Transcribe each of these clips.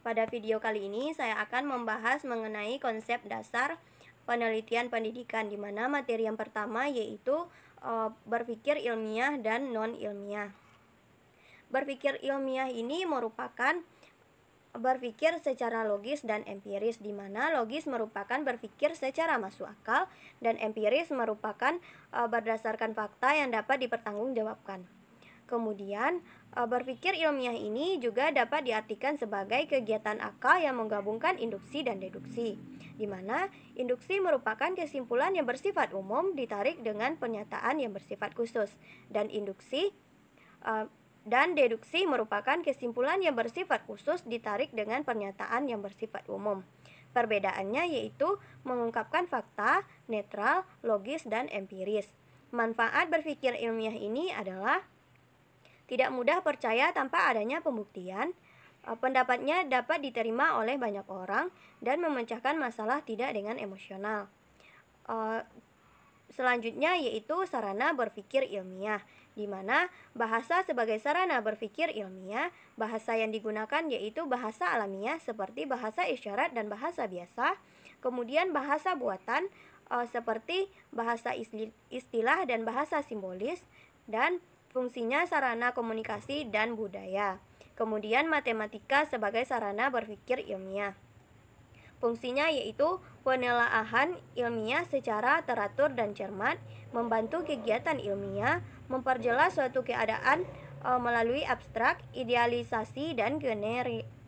Pada video kali ini saya akan membahas mengenai konsep dasar penelitian pendidikan, di mana materi yang pertama yaitu berpikir ilmiah dan non-ilmiah. Berpikir ilmiah ini merupakan berpikir secara logis dan empiris, di mana logis merupakan berpikir secara masuk akal dan empiris merupakan berdasarkan fakta yang dapat dipertanggungjawabkan. Kemudian, berpikir ilmiah ini juga dapat diartikan sebagai kegiatan akal yang menggabungkan induksi dan deduksi, di mana induksi merupakan kesimpulan yang bersifat umum ditarik dengan pernyataan yang bersifat khusus, dan deduksi merupakan kesimpulan yang bersifat khusus ditarik dengan pernyataan yang bersifat umum. Perbedaannya yaitu mengungkapkan fakta, netral, logis, dan empiris. Manfaat berpikir ilmiah ini adalah tidak mudah percaya tanpa adanya pembuktian, pendapatnya dapat diterima oleh banyak orang, dan memecahkan masalah tidak dengan emosional. Selanjutnya yaitu sarana berpikir ilmiah, di mana bahasa sebagai sarana berpikir ilmiah, bahasa yang digunakan yaitu bahasa alamiah seperti bahasa isyarat dan bahasa biasa, kemudian bahasa buatan seperti bahasa istilah dan bahasa simbolis, dan fungsinya sarana komunikasi dan budaya. Kemudian matematika sebagai sarana berpikir ilmiah. Fungsinya yaitu penelaahan ilmiah secara teratur dan cermat, membantu kegiatan ilmiah, memperjelas suatu keadaan melalui abstrak, idealisasi, dan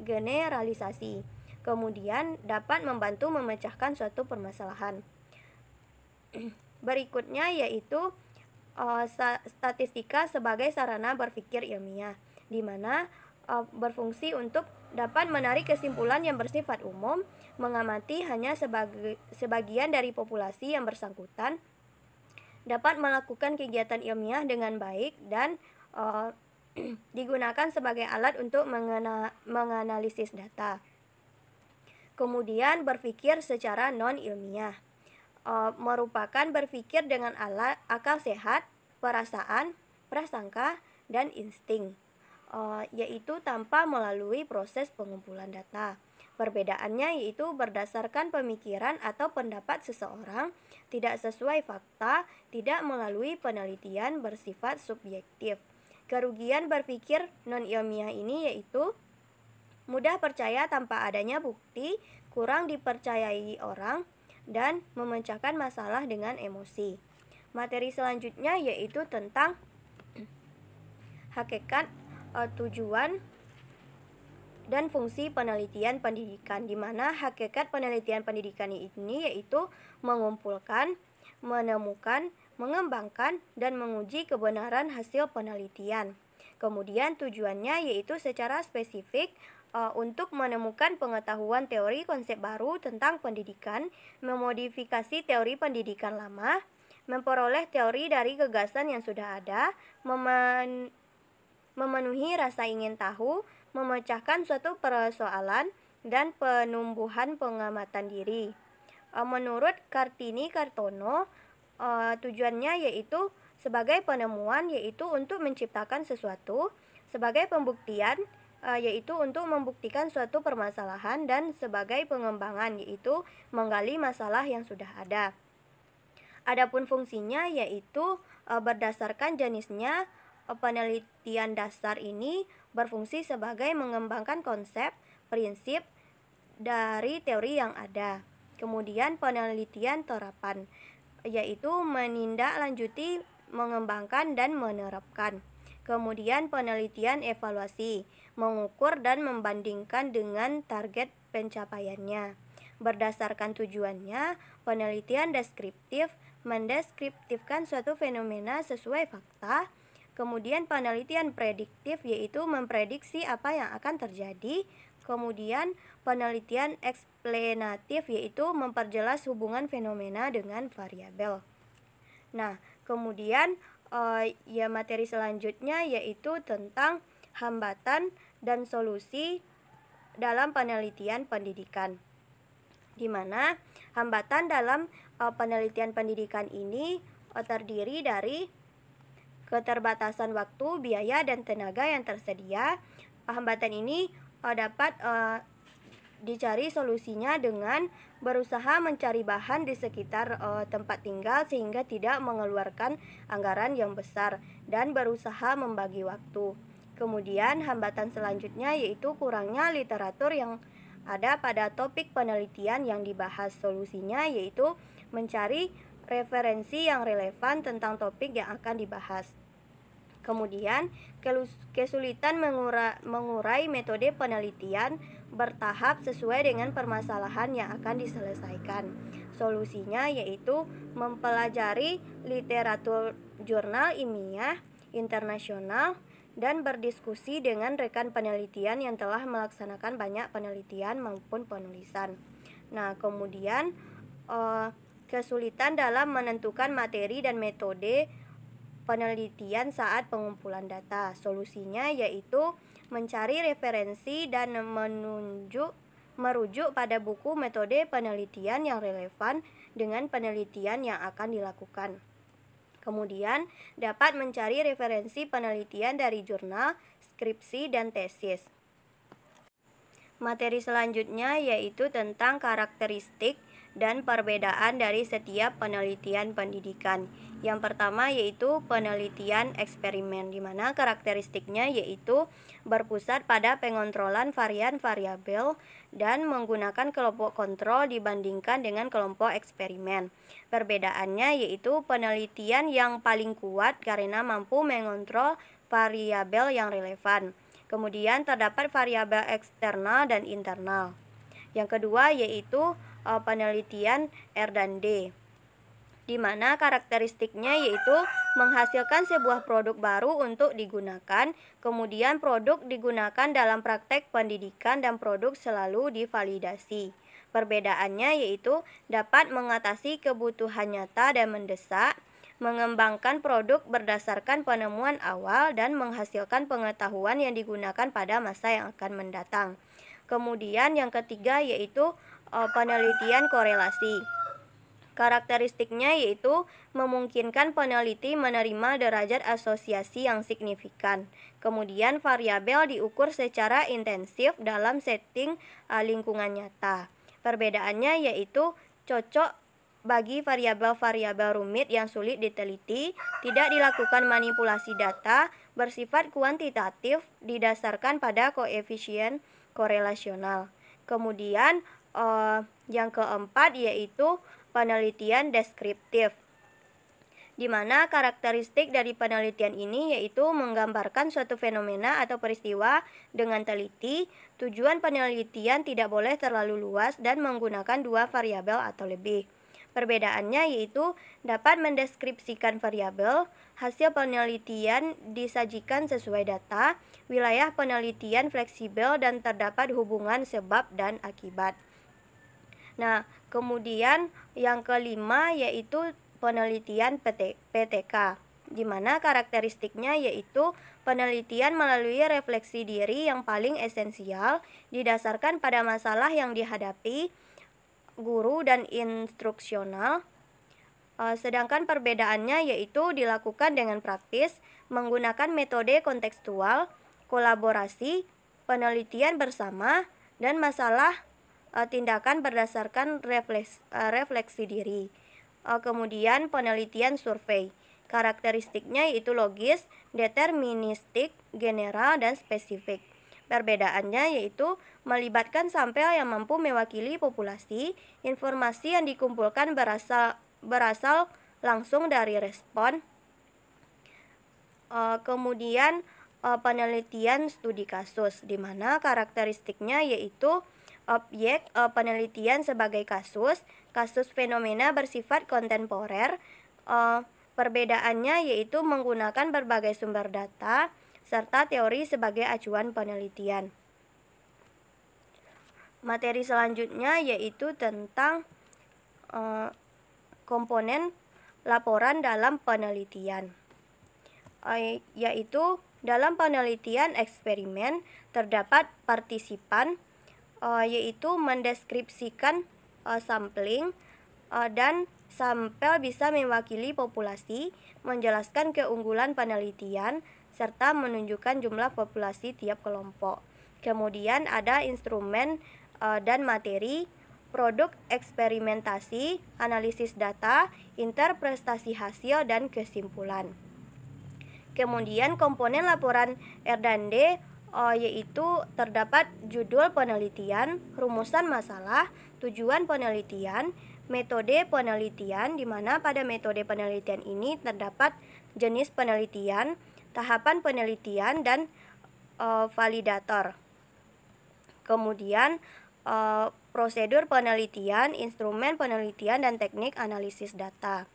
generalisasi. Kemudian dapat membantu memecahkan suatu permasalahan. Berikutnya yaitu statistika sebagai sarana berpikir ilmiah, di mana berfungsi untuk dapat menarik kesimpulan yang bersifat umum, mengamati hanya sebagian dari populasi yang bersangkutan, dapat melakukan kegiatan ilmiah dengan baik, dan digunakan sebagai alat untuk menganalisis data. Kemudian berpikir secara non-ilmiah merupakan berpikir dengan akal sehat, perasaan, prasangka, dan insting, yaitu tanpa melalui proses pengumpulan data. Perbedaannya yaitu berdasarkan pemikiran atau pendapat seseorang, tidak sesuai fakta, tidak melalui penelitian, bersifat subjektif. Kerugian berpikir non-ilmiah ini yaitu mudah percaya tanpa adanya bukti, kurang dipercayai orang, dan memecahkan masalah dengan emosi. Materi selanjutnya yaitu tentang hakikat, tujuan, dan fungsi penelitian pendidikan, di mana hakikat penelitian pendidikan ini yaitu mengumpulkan, menemukan, mengembangkan, dan menguji kebenaran hasil penelitian. Kemudian tujuannya yaitu secara spesifik untuk menemukan pengetahuan teori konsep baru tentang pendidikan, memodifikasi teori pendidikan lama, memperoleh teori dari gagasan yang sudah ada, memenuhi rasa ingin tahu, memecahkan suatu persoalan, dan penumbuhan pengamatan diri. Menurut Kartini Kartono, tujuannya yaitu sebagai penemuan yaitu untuk menciptakan sesuatu, sebagai pembuktian yaitu untuk membuktikan suatu permasalahan, dan sebagai pengembangan yaitu menggali masalah yang sudah ada. Adapun fungsinya yaitu berdasarkan jenisnya, penelitian dasar ini berfungsi sebagai mengembangkan konsep, prinsip dari teori yang ada. Kemudian penelitian terapan yaitu menindaklanjuti, mengembangkan, dan menerapkan. Kemudian penelitian evaluasi, mengukur dan membandingkan dengan target pencapaiannya. Berdasarkan tujuannya, penelitian deskriptif, mendeskriptifkan suatu fenomena sesuai fakta. Kemudian penelitian prediktif yaitu memprediksi apa yang akan terjadi. Kemudian penelitian eksplanatif yaitu memperjelas hubungan fenomena dengan variabel. Nah, kemudian materi selanjutnya yaitu tentang hambatan dan solusi dalam penelitian pendidikan, di mana hambatan dalam penelitian pendidikan ini terdiri dari keterbatasan waktu, biaya, dan tenaga yang tersedia. Hambatan ini dapat dicari solusinya dengan berusaha mencari bahan di sekitar tempat tinggal sehingga tidak mengeluarkan anggaran yang besar dan berusaha membagi waktu. Kemudian hambatan selanjutnya yaitu kurangnya literatur yang ada pada topik penelitian yang dibahas. Solusinya yaitu mencari referensi yang relevan tentang topik yang akan dibahas. Kemudian, kesulitan mengurai metode penelitian bertahap sesuai dengan permasalahan yang akan diselesaikan. Solusinya yaitu mempelajari literatur jurnal ilmiah internasional dan berdiskusi dengan rekan penelitian yang telah melaksanakan banyak penelitian maupun penulisan. Nah, kemudian kesulitan dalam menentukan materi dan metode penelitian saat pengumpulan data. Solusinya yaitu mencari referensi dan merujuk pada buku metode penelitian yang relevan dengan penelitian yang akan dilakukan. Kemudian dapat mencari referensi penelitian dari jurnal, skripsi, dan tesis. Materi selanjutnya yaitu tentang karakteristik dan perbedaan dari setiap penelitian pendidikan. Yang pertama yaitu penelitian eksperimen, di mana karakteristiknya yaitu berpusat pada pengontrolan varian-variabel dan menggunakan kelompok kontrol dibandingkan dengan kelompok eksperimen. Perbedaannya yaitu penelitian yang paling kuat karena mampu mengontrol variabel yang relevan. Kemudian terdapat variabel eksternal dan internal. Yang kedua yaitu penelitian R dan D, di mana karakteristiknya yaitu menghasilkan sebuah produk baru untuk digunakan, kemudian produk digunakan dalam praktek pendidikan dan produk selalu divalidasi. Perbedaannya yaitu dapat mengatasi kebutuhan nyata dan mendesak, mengembangkan produk berdasarkan penemuan awal dan menghasilkan pengetahuan yang digunakan pada masa yang akan mendatang. Kemudian yang ketiga yaitu penelitian korelasi. Karakteristiknya yaitu memungkinkan peneliti menerima derajat asosiasi yang signifikan. Kemudian variabel diukur secara intensif dalam setting lingkungan nyata. Perbedaannya yaitu cocok bagi variabel-variabel rumit yang sulit diteliti, tidak dilakukan manipulasi data, bersifat kuantitatif, didasarkan pada koefisien korelasional. Kemudian yang keempat yaitu penelitian deskriptif, di mana karakteristik dari penelitian ini yaitu menggambarkan suatu fenomena atau peristiwa dengan teliti. Tujuan penelitian tidak boleh terlalu luas dan menggunakan dua variabel atau lebih. Perbedaannya yaitu dapat mendeskripsikan variabel, hasil penelitian disajikan sesuai data, wilayah penelitian fleksibel dan terdapat hubungan sebab dan akibat. Nah, kemudian yang kelima yaitu penelitian PTK, di mana karakteristiknya yaitu penelitian melalui refleksi diri yang paling esensial, didasarkan pada masalah yang dihadapi guru dan instruksional. Sedangkan perbedaannya yaitu dilakukan dengan praktis, menggunakan metode kontekstual, kolaborasi, penelitian bersama, dan masalah tindakan berdasarkan refleksi diri. Kemudian penelitian survei. Karakteristiknya yaitu logis, deterministik, general, dan spesifik. Perbedaannya yaitu melibatkan sampel yang mampu mewakili populasi, informasi yang dikumpulkan berasal langsung dari respon. Kemudian penelitian studi kasus, di mana karakteristiknya yaitu objek penelitian sebagai kasus fenomena bersifat kontemporer. Perbedaannya yaitu menggunakan berbagai sumber data serta teori sebagai acuan penelitian. Materi selanjutnya yaitu tentang komponen laporan dalam penelitian, yaitu dalam penelitian eksperimen terdapat partisipan, yaitu mendeskripsikan sampling, dan sampel bisa mewakili populasi, menjelaskan keunggulan penelitian, serta menunjukkan jumlah populasi tiap kelompok. Kemudian ada instrumen dan materi, produk eksperimentasi, analisis data, interpretasi hasil, dan kesimpulan. Kemudian komponen laporan R&D yaitu terdapat judul penelitian, rumusan masalah, tujuan penelitian, metode penelitian, di mana pada metode penelitian ini terdapat jenis penelitian, tahapan penelitian, dan validator. Kemudian prosedur penelitian, instrumen penelitian, dan teknik analisis data.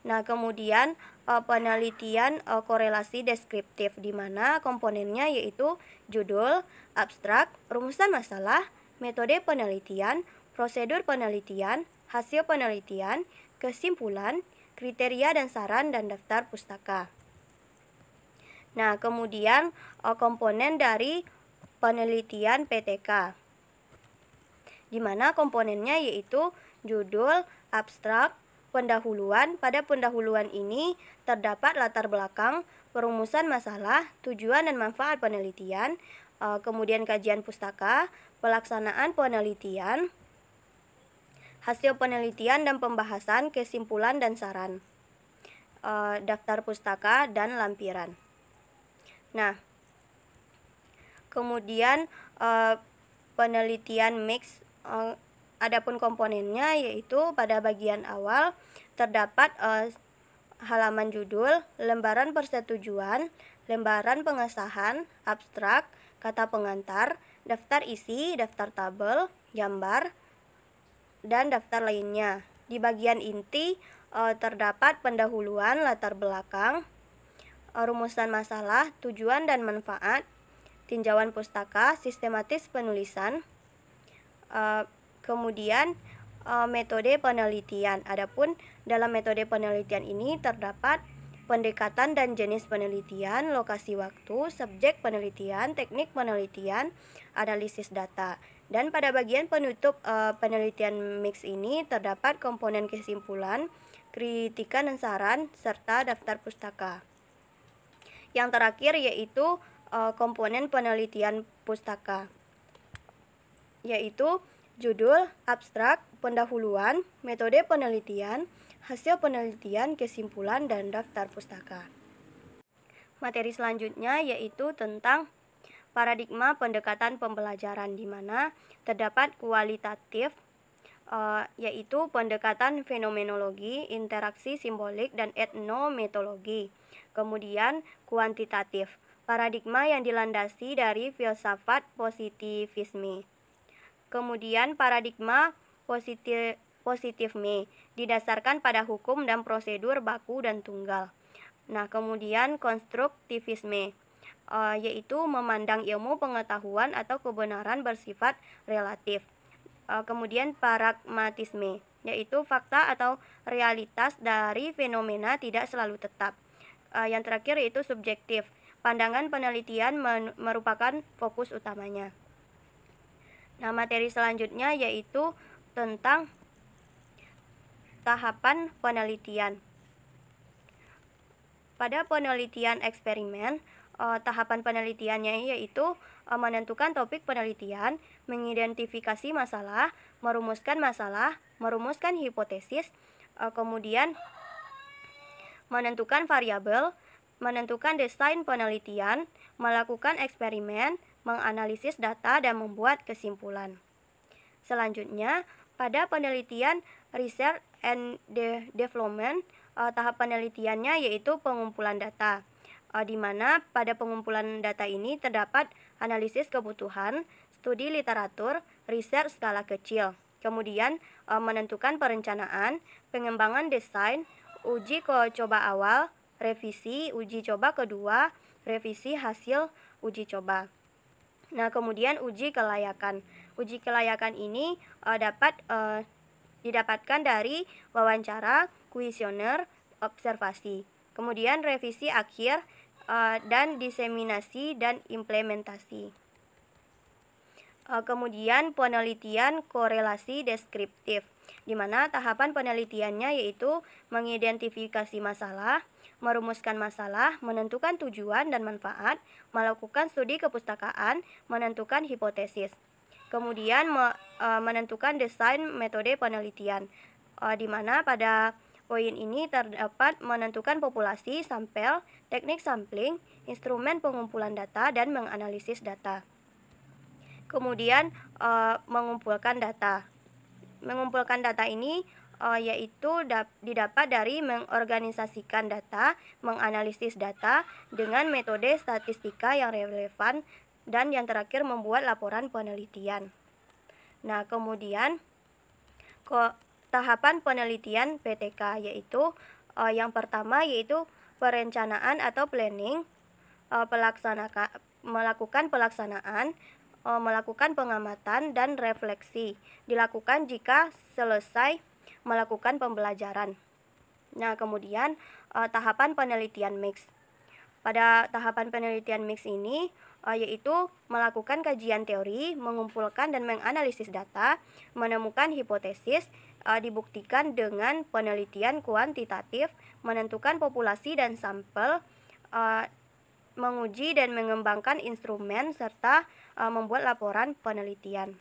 Nah, kemudian penelitian korelasi deskriptif, di mana komponennya yaitu judul, abstrak, rumusan masalah, metode penelitian, prosedur penelitian, hasil penelitian, kesimpulan, kriteria dan saran, dan daftar pustaka. Nah, kemudian komponen dari penelitian PTK, di mana komponennya yaitu judul, abstrak, pendahuluan. Pada pendahuluan ini terdapat latar belakang, perumusan masalah, tujuan dan manfaat penelitian, kemudian kajian pustaka, pelaksanaan penelitian, hasil penelitian dan pembahasan, kesimpulan dan saran, daftar pustaka, dan lampiran. Nah, kemudian penelitian mix, adapun komponennya yaitu pada bagian awal terdapat halaman judul, lembaran persetujuan, lembaran pengesahan, abstrak, kata pengantar, daftar isi, daftar tabel, gambar, dan daftar lainnya. Di bagian inti terdapat pendahuluan, latar belakang, rumusan masalah, tujuan dan manfaat, tinjauan pustaka, sistematis penulisan, kemudian metode penelitian. Adapun dalam metode penelitian ini terdapat pendekatan dan jenis penelitian, lokasi waktu, subjek penelitian, teknik penelitian, analisis data. Dan pada bagian penutup penelitian mix ini terdapat komponen kesimpulan, kritikan dan saran, serta daftar pustaka. Yang terakhir yaitu komponen penelitian pustaka, yaitu judul, abstrak, pendahuluan, metode penelitian, hasil penelitian, kesimpulan, dan daftar pustaka. Materi selanjutnya yaitu tentang paradigma pendekatan pembelajaran, di mana terdapat kualitatif, yaitu pendekatan fenomenologi, interaksi simbolik, dan etnometodologi. Kemudian kuantitatif, paradigma yang dilandasi dari filsafat positivisme. Kemudian paradigma positifme didasarkan pada hukum dan prosedur baku dan tunggal. Nah, kemudian konstruktivisme yaitu memandang ilmu pengetahuan atau kebenaran bersifat relatif. Kemudian pragmatisme yaitu fakta atau realitas dari fenomena tidak selalu tetap. Yang terakhir yaitu subjektif. Pandangan penelitian merupakan fokus utamanya. Nah, materi selanjutnya yaitu tentang tahapan penelitian. Pada penelitian eksperimen, tahapan penelitiannya yaitu menentukan topik penelitian, mengidentifikasi masalah, merumuskan hipotesis, kemudian menentukan variabel, menentukan desain penelitian, melakukan eksperimen, menganalisis data, dan membuat kesimpulan. Selanjutnya, pada penelitian research and development, tahap penelitiannya yaitu pengumpulan data, di mana pada pengumpulan data ini terdapat analisis kebutuhan, studi literatur, riset skala kecil, kemudian menentukan perencanaan, pengembangan desain, uji coba awal, revisi, uji coba kedua, revisi hasil uji coba. Nah, kemudian uji kelayakan. Uji kelayakan ini dapat didapatkan dari wawancara, kuesioner, observasi. Kemudian revisi akhir dan diseminasi dan implementasi. Kemudian penelitian korelasi deskriptif, di mana tahapan penelitiannya yaitu mengidentifikasi masalah, merumuskan masalah, menentukan tujuan dan manfaat, melakukan studi kepustakaan, menentukan hipotesis. Kemudian menentukan desain metode penelitian, di mana pada poin ini terdapat menentukan populasi, sampel, teknik sampling, instrumen pengumpulan data, dan menganalisis data. Kemudian mengumpulkan data. Mengumpulkan data ini yaitu didapat dari mengorganisasikan data, menganalisis data dengan metode statistika yang relevan, dan yang terakhir membuat laporan penelitian. Nah, kemudian tahapan penelitian PTK yaitu yang pertama yaitu perencanaan atau planning, melakukan pelaksanaan, melakukan pengamatan dan refleksi. Dilakukan jika selesai melakukan pembelajaran. Nah, kemudian tahapan penelitian mix. Pada tahapan penelitian mix ini yaitu melakukan kajian teori, mengumpulkan dan menganalisis data, menemukan hipotesis, dibuktikan dengan penelitian kuantitatif, menentukan populasi dan sampel, menguji dan mengembangkan instrumen, serta membuat laporan penelitian.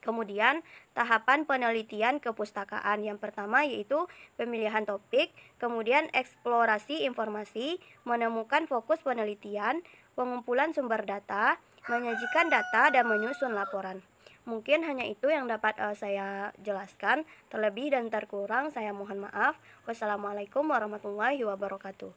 Kemudian, tahapan penelitian kepustakaan yang pertama yaitu pemilihan topik, kemudian eksplorasi informasi, menemukan fokus penelitian, pengumpulan sumber data, menyajikan data, dan menyusun laporan. Mungkin hanya itu yang dapat saya jelaskan. Terlebih dan terkurang saya mohon maaf. Wassalamualaikum warahmatullahi wabarakatuh.